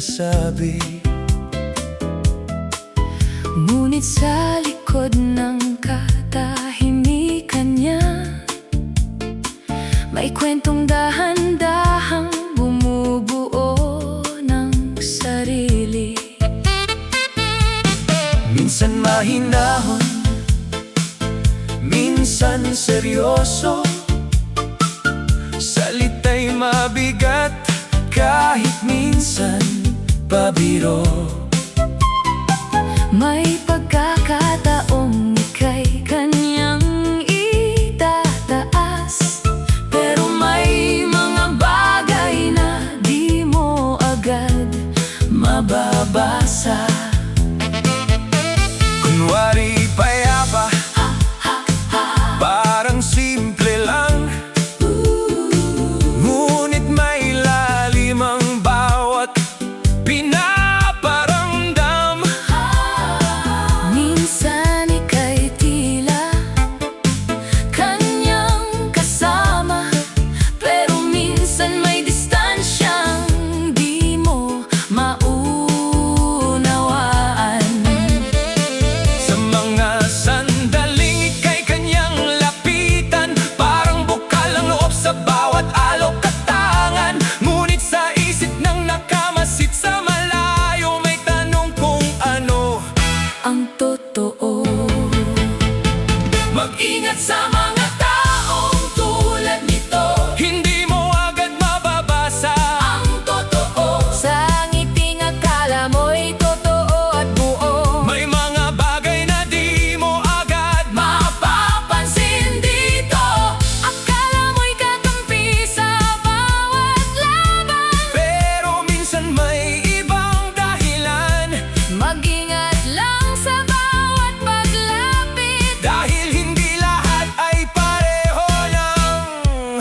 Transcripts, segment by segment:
sinasabi. Ngunit sa likod ng katahimikan niya, may kwentong dahan-dahang bumubuo ng sarili. Minsan mahinahon, minsan seryoso, salita'y mabigat, kahit minsan pabiro. May pagkakataong ika'y kanyang itataas, pero may mga bagay na di mo agad mababasa. Kunwari payapa, parang simple lang, ngunit may lalim ang bawat pinaparamdam. Minsan ika'y tila kanyang kasama, pero minsan may distansyang di mo maunawaan. Sa mga sandaling ika'y kanyang lapitan, parang bukal ang loob sa bawat alok at tangan. Ngunit sa isip ng nakamasid sa malayo, may tanong kung ano Ang totoo, mag-ingat sa mga taong tulad nito. Hindi mo agad mababasa ang totoo. Sa ngiting akala mo'y totoo at buo, may mga bagay na di mo agad mapapansin dito. Akala mo'y kakampi sa bawat laban, pero minsan may ibang dahilan. mag-ingat lang sa bawat paglapit, Dahil hindi lahat ay pareho ng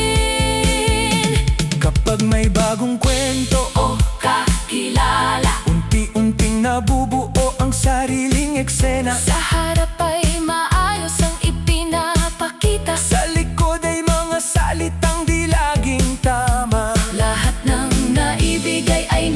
hangarin. kapag may bagong kwento, O kakilala, unti-unting nabubuo ang sariling eksena. sa harap ay maayos ang ipinapakita, Sa likod ay mga salitang di laging tama. lahat ng naibigay ay